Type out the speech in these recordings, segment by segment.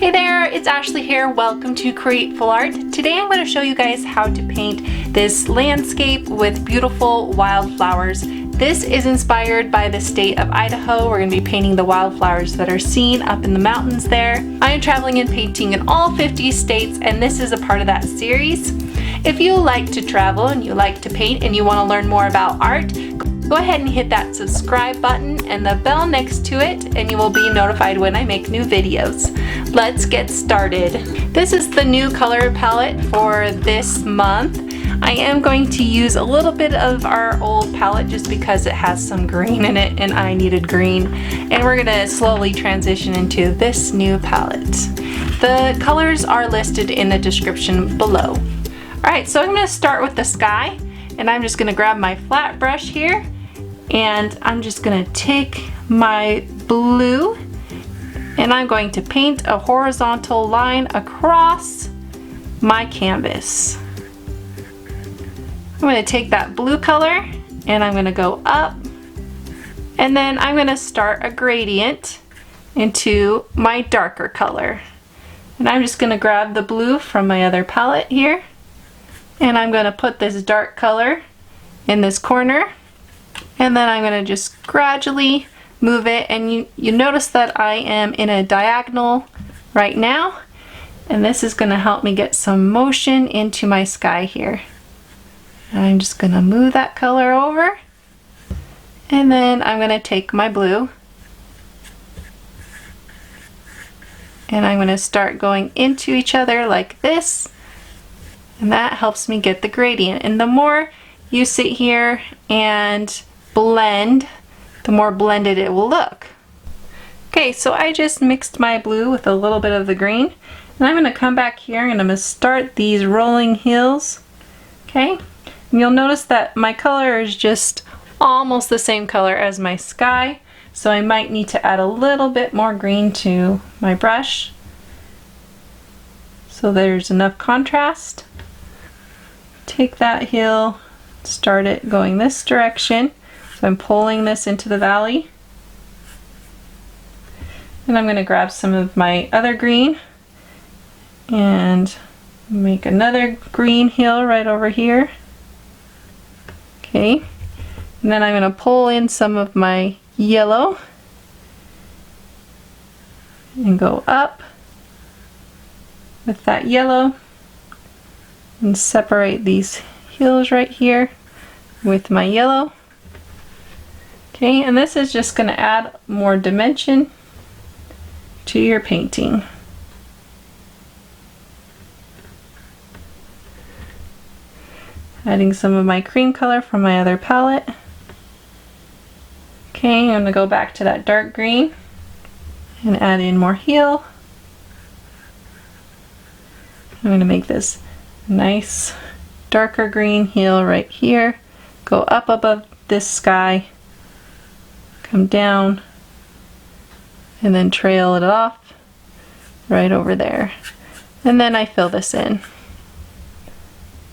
Hey there, it's Ashley here. Welcome to Createful Art. Today I'm going to show you guys how to paint this landscape with beautiful wildflowers. This is inspired by the state of Idaho. We're going to be painting the wildflowers that are seen up in the mountains there. I am traveling and painting in all 50 states, and this is a part of that series. If you like to travel and you like to paint and you want to learn more about art, go ahead and hit that subscribe button and the bell next to it, and you will be notified when I make new videos. Let's get started. This is the new color palette for this month. I am going to use a little bit of our old palette just because it has some green in it and I needed green. And we're gonna slowly transition into this new palette. The colors are listed in the description below. Alright, so I'm gonna start with the sky, and I'm just gonna grab my flat brush here, and I'm just gonna take my blue and I'm going to paint a horizontal line across my canvas. I'm going to take that blue color and I'm going to go up, and then I'm going to start a gradient into my darker color. And I'm just going to grab the blue from my other palette here, and I'm going to put this dark color in this corner, and then I'm going to just gradually move it, and you notice that I am in a diagonal right now, and this is going to help me get some motion into my sky here. And I'm just going to move that color over, and then I'm going to take my blue and I'm going to start going into each other like this, and that helps me get the gradient. And the more you sit here and blend, the more blended it will look. Okay, so I just mixed my blue with a little bit of the green, and I'm going to come back here and I'm going to start these rolling hills. Okay, and you'll notice that my color is just almost the same color as my sky, so I might need to add a little bit more green to my brush so there's enough contrast. Take that hill, start it going this direction. So I'm pulling this into the valley, and I'm going to grab some of my other green and make another green hill right over here. Okay, and then I'm going to pull in some of my yellow and go up with that yellow and separate these hills right here with my yellow. Okay, and this is just going to add more dimension to your painting. Adding some of my cream color from my other palette. Okay, I'm going to go back to that dark green and add in more heel. I'm going to make this nice darker green heel right here. Go up above this sky, come down, and then trail it off right over there. And then I fill this in.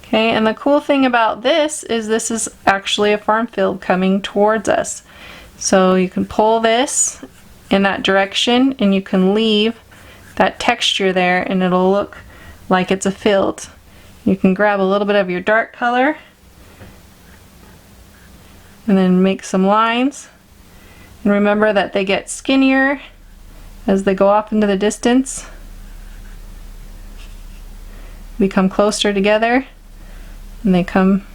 Okay, and the cool thing about this is actually a farm field coming towards us. So you can pull this in that direction and you can leave that texture there and it'll look like it's a field. You can grab a little bit of your dark color and then make some lines. And remember that they get skinnier as they go off into the distance. We come closer together and they come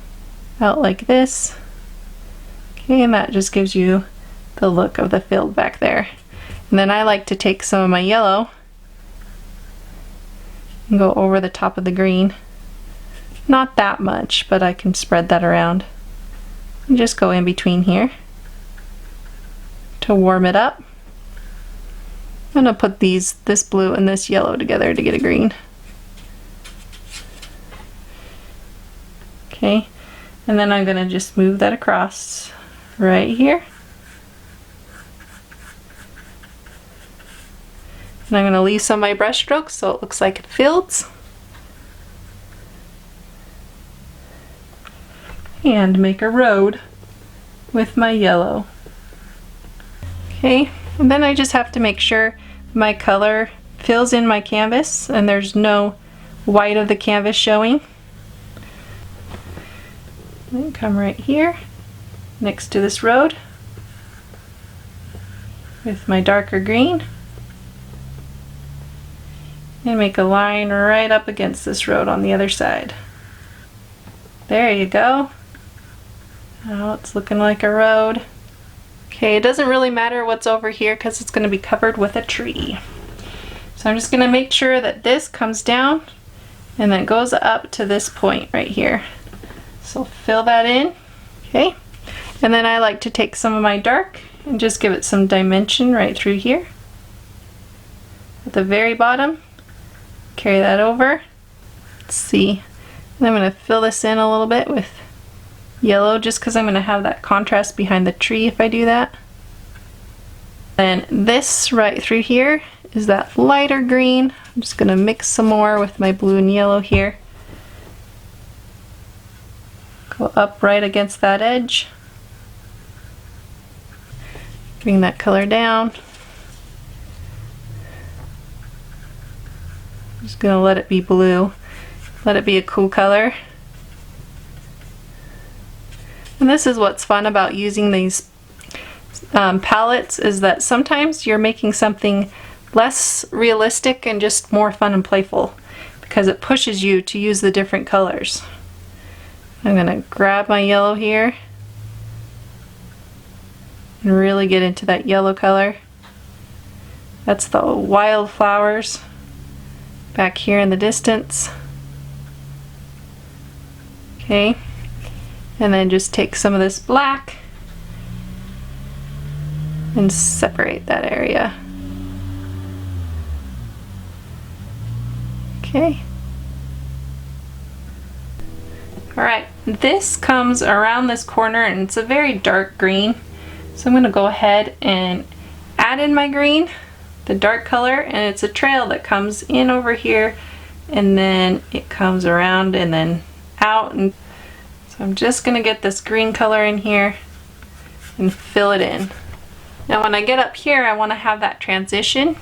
out like this. Okay, and that just gives you the look of the field back there. And then I like to take some of my yellow and go over the top of the green. Not that much, but I can spread that around. And just go in between here to warm it up. I'm going to put this blue and this yellow together to get a green. Okay, and then I'm going to just move that across right here. And I'm going to leave some of my brush strokes so it looks like fields. And make a road with my yellow. Okay, and then I just have to make sure my color fills in my canvas and there's no white of the canvas showing. Then come right here next to this road with my darker green and make a line right up against this road on the other side. There you go. Now it's looking like a road. Okay, it doesn't really matter what's over here because it's going to be covered with a tree. So I'm just going to make sure that this comes down and then goes up to this point right here. So fill that in. Okay, and then I like to take some of my dark and just give it some dimension right through here at the very bottom. Carry that over. Let's see. And I'm going to fill this in a little bit with yellow just because I'm going to have that contrast behind the tree if I do that. Then this right through here is that lighter green. I'm just going to mix some more with my blue and yellow here. Go up right against that edge. Bring that color down. I'm just going to let it be blue. Let it be a cool color. And this is what's fun about using these palettes, is that sometimes you're making something less realistic and just more fun and playful because it pushes you to use the different colors. I'm going to grab my yellow here and really get into that yellow color. That's the wildflowers back here in the distance. Okay, and then just take some of this black and separate that area. Okay. Alright, this comes around this corner and it's a very dark green. So I'm going to go ahead and add in my green, the dark color, and it's a trail that comes in over here and then it comes around and then out. And so I'm just going to get this green color in here and fill it in. Now when I get up here I want to have that transition.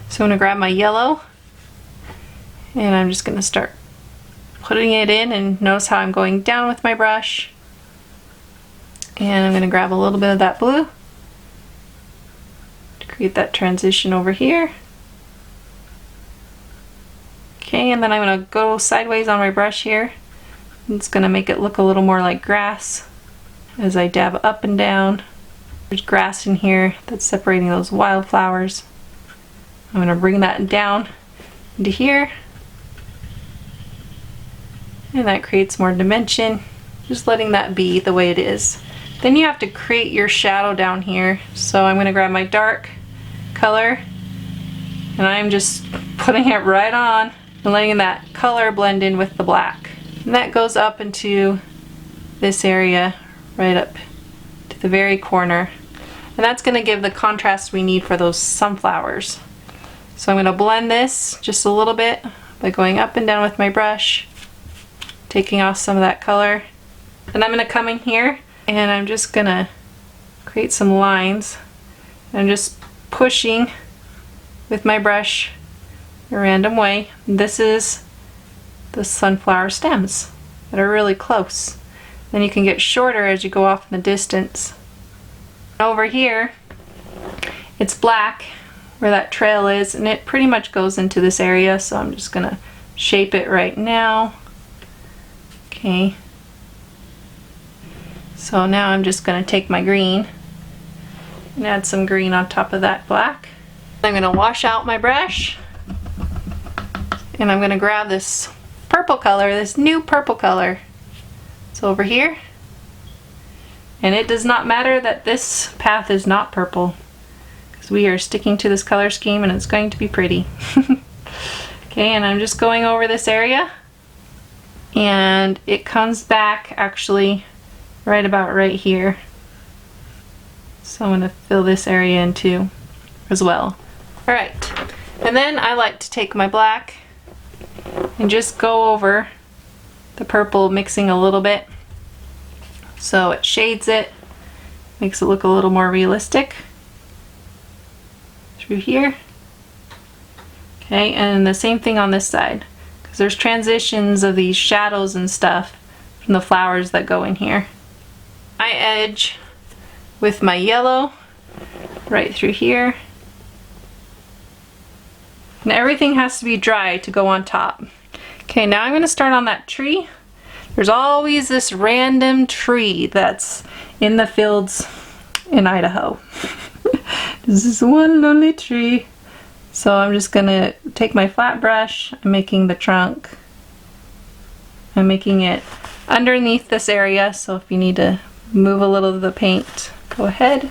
So I'm going to grab my yellow and I'm just going to start putting it in, and notice how I'm going down with my brush. And I'm going to grab a little bit of that blue to create that transition over here. Okay, and then I'm going to go sideways on my brush here. It's going to make it look a little more like grass as I dab up and down. There's grass in here that's separating those wildflowers. I'm going to bring that down into here. And that creates more dimension. Just letting that be the way it is. Then you have to create your shadow down here. So I'm going to grab my dark color and I'm just putting it right on and letting that color blend in with the black. And that goes up into this area right up to the very corner. And that's going to give the contrast we need for those sunflowers. So I'm going to blend this just a little bit by going up and down with my brush, taking off some of that color. And I'm going to come in here and I'm just going to create some lines. I'm just pushing with my brush in a random way. This is the sunflower stems that are really close. Then you can get shorter as you go off in the distance. Over here, it's black where that trail is, and it pretty much goes into this area, so I'm just going to shape it right now. Okay. So now I'm just going to take my green and add some green on top of that black. I'm going to wash out my brush and I'm going to grab this purple color, this new purple color. It's over here. And it does not matter that this path is not purple, because we are sticking to this color scheme and it's going to be pretty. Okay, and I'm just going over this area and it comes back actually right about right here. So I'm going to fill this area in too as well. Alright, and then I like to take my black and just go over the purple, mixing a little bit so it shades it, makes it look a little more realistic through here. Okay, and the same thing on this side, because there's transitions of these shadows and stuff from the flowers that go in here. I edge with my yellow right through here. And everything has to be dry to go on top. Okay, now I'm going to start on that tree. There's always this random tree that's in the fields in Idaho. This is one lonely tree. So I'm just going to take my flat brush. I'm making the trunk. I'm making it underneath this area, so if you need to move a little of the paint, go ahead.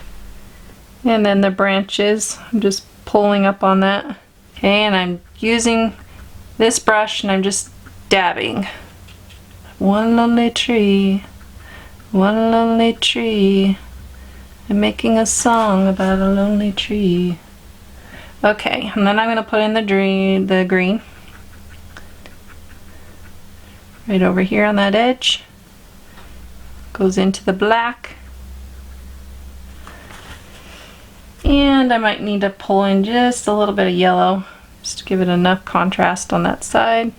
And then the branches, I'm just pulling up on that. Okay, and I'm using this brush and I'm just dabbing. One lonely tree, one lonely tree. I'm making a song about a lonely tree. Okay, and then I'm going to put in the green right over here on that edge. Goes into the black. And I might need to pull in just a little bit of yellow just to give it enough contrast on that side.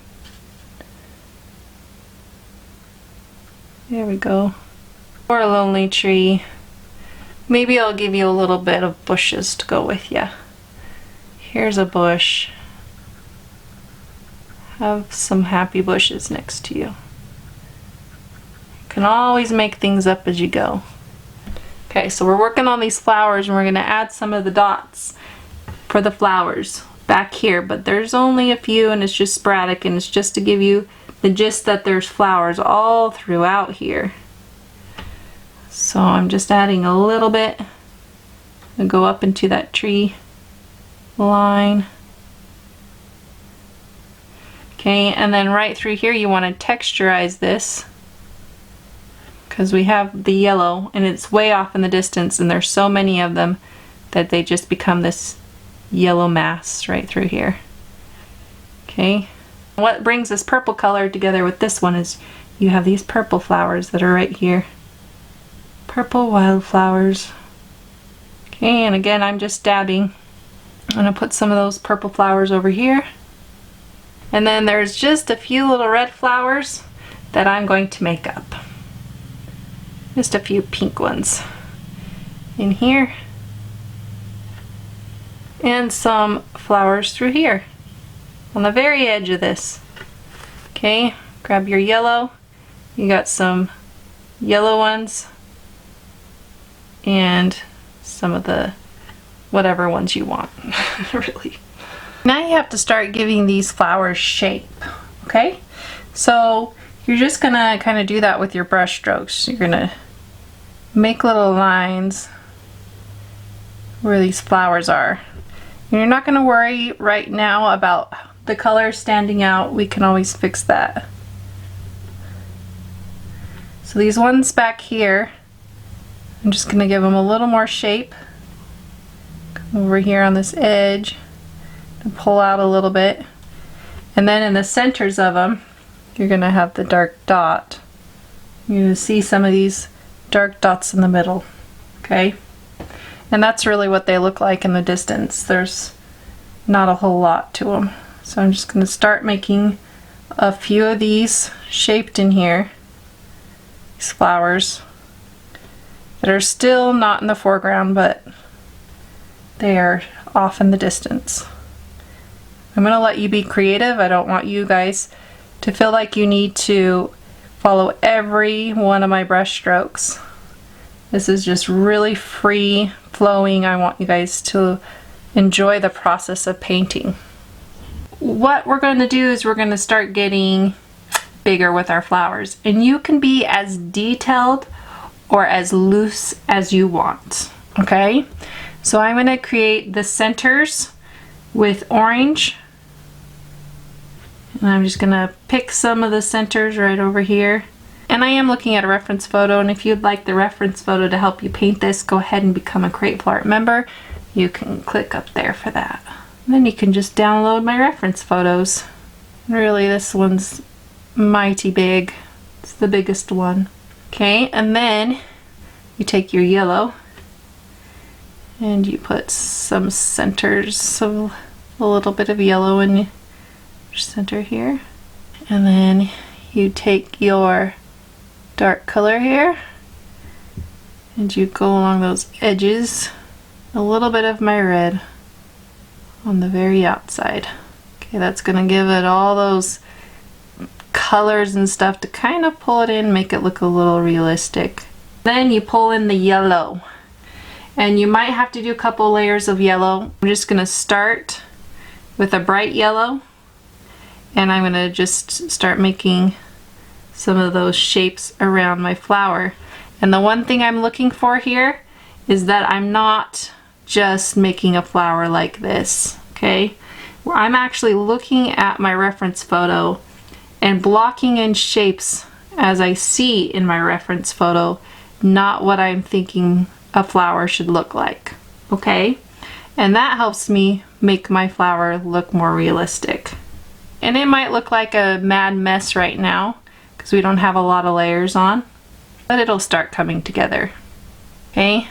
There we go. Or a lonely tree. Maybe I'll give you a little bit of bushes to go with you. Here's a bush. Have some happy bushes next to you. You can always make things up as you go. Okay, so we're working on these flowers and we're going to add some of the dots for the flowers back here, but there's only a few and it's just sporadic, and it's just to give you the gist that there's flowers all throughout here. So I'm just adding a little bit and go up into that tree line. Okay, and then right through here you want to texturize this, because we have the yellow and it's way off in the distance and there's so many of them that they just become this yellow mass right through here. Okay, what brings this purple color together with this one is you have these purple flowers that are right here. Purple wildflowers. Okay, and again I'm just dabbing. I'm going to put some of those purple flowers over here. And then there's just a few little red flowers that I'm going to make up. Just a few pink ones in here. And some flowers through here on the very edge of this. Okay, grab your yellow. You got some yellow ones and some of the whatever ones you want, really. Now you have to start giving these flowers shape, okay? So you're just gonna kind of do that with your brush strokes. You're gonna make little lines where these flowers are. And you're not gonna worry right now about the colors standing out. We can always fix that. So these ones back here, I'm just gonna give them a little more shape. Come over here on this edge and pull out a little bit. And then in the centers of them, you're gonna have the dark dot. You're gonna see some of these dark dots in the middle, okay? And that's really what they look like in the distance. There's not a whole lot to them. So I'm just gonna start making a few of these shaped in here. These flowers that are still not in the foreground, but they are off in the distance. I'm gonna let you be creative. I don't want you guys to feel like you need to follow every one of my brush strokes. This is just really free flowing. I want you guys to enjoy the process of painting. What we're going to do is we're going to start getting bigger with our flowers, and you can be as detailed or as loose as you want, okay? So I'm going to create the centers with orange, and I'm just going to pick some of the centers right over here. And I am looking at a reference photo, and if you'd like the reference photo to help you paint this, go ahead and become a Createful Art member. You can click up there for that. And then you can just download my reference photos. Really, this one's mighty big. It's the biggest one. Okay, and then you take your yellow and you put some centers of a little bit of yellow in your center here. And then you take your dark color here and you go along those edges. A little bit of my red on the very outside. Okay, that's gonna give it all those colors and stuff to kind of pull it in, make it look a little realistic. Then you pull in the yellow. And you might have to do a couple layers of yellow. I'm just gonna start with a bright yellow, and I'm gonna just start making some of those shapes around my flower. And the one thing I'm looking for here is that I'm not just making a flower like this, okay? I'm actually looking at my reference photo and blocking in shapes as I see in my reference photo, not what I'm thinking a flower should look like, okay? And that helps me make my flower look more realistic. And it might look like a mad mess right now because we don't have a lot of layers on, but it'll start coming together, okay?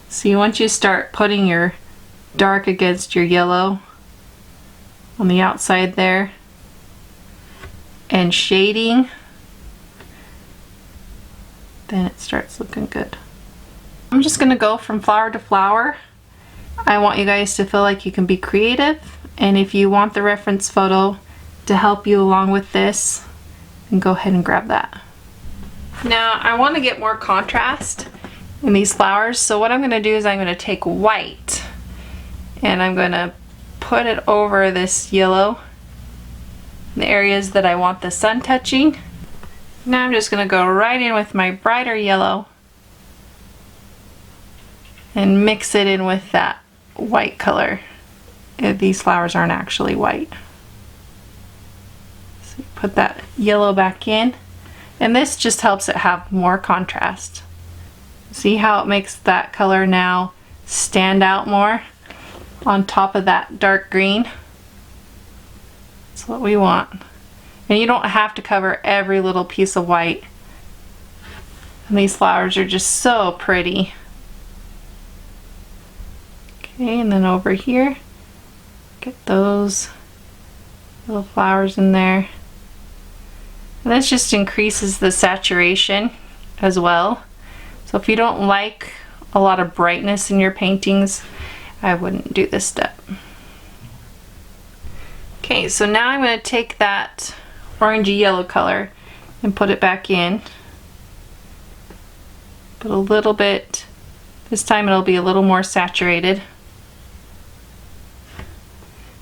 See, once you start putting your dark against your yellow on the outside there and shading, then it starts looking good. I'm just gonna go from flower to flower. I want you guys to feel like you can be creative, and if you want the reference photo to help you along with this, then go ahead and grab that. Now I want to get more contrast in these flowers, so what I'm gonna do is I'm gonna take white and I'm gonna put it over this yellow in the areas that I want the sun touching. Now I'm just gonna go right in with my brighter yellow and mix it in with that white color. These flowers aren't actually white. So put that yellow back in, and this just helps it have more contrast. See how it makes that color now stand out more on top of that dark green? That's what we want. And you don't have to cover every little piece of white. And these flowers are just so pretty. Okay, and then over here, get those little flowers in there. And this just increases the saturation as well. So if you don't like a lot of brightness in your paintings, I wouldn't do this step. Okay, so now I'm going to take that orangey yellow color and put it back in. But a little bit, this time it'll be a little more saturated.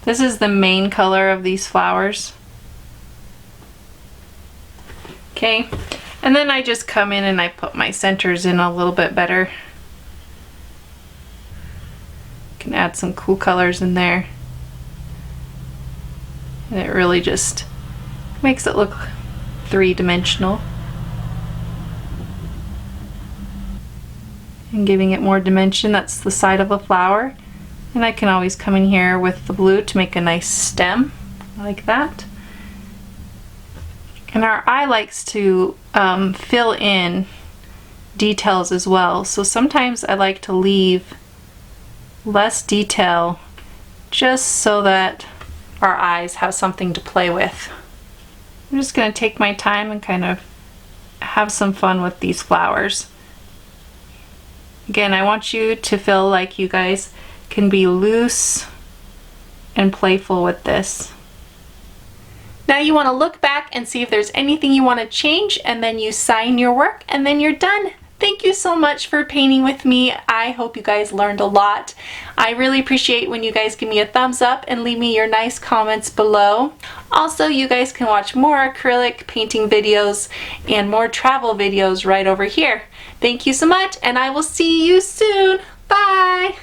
This is the main color of these flowers. Okay, and then I just come in and I put my centers in a little bit better. Can add some cool colors in there. And it really just makes it look three-dimensional. And giving it more dimension, that's the side of a flower. And I can always come in here with the blue to make a nice stem, like that. And our eye likes to fill in details as well. So sometimes I like to leave less detail just so that our eyes have something to play with. I'm just going to take my time and kind of have some fun with these flowers. Again, I want you to feel like you guys can be loose and playful with this. Now you want to look back and see if there's anything you want to change, and then you sign your work, and then you're done. Thank you so much for painting with me. I hope you guys learned a lot. I really appreciate when you guys give me a thumbs up and leave me your nice comments below. Also, you guys can watch more acrylic painting videos and more travel videos right over here. Thank you so much, and I will see you soon. Bye!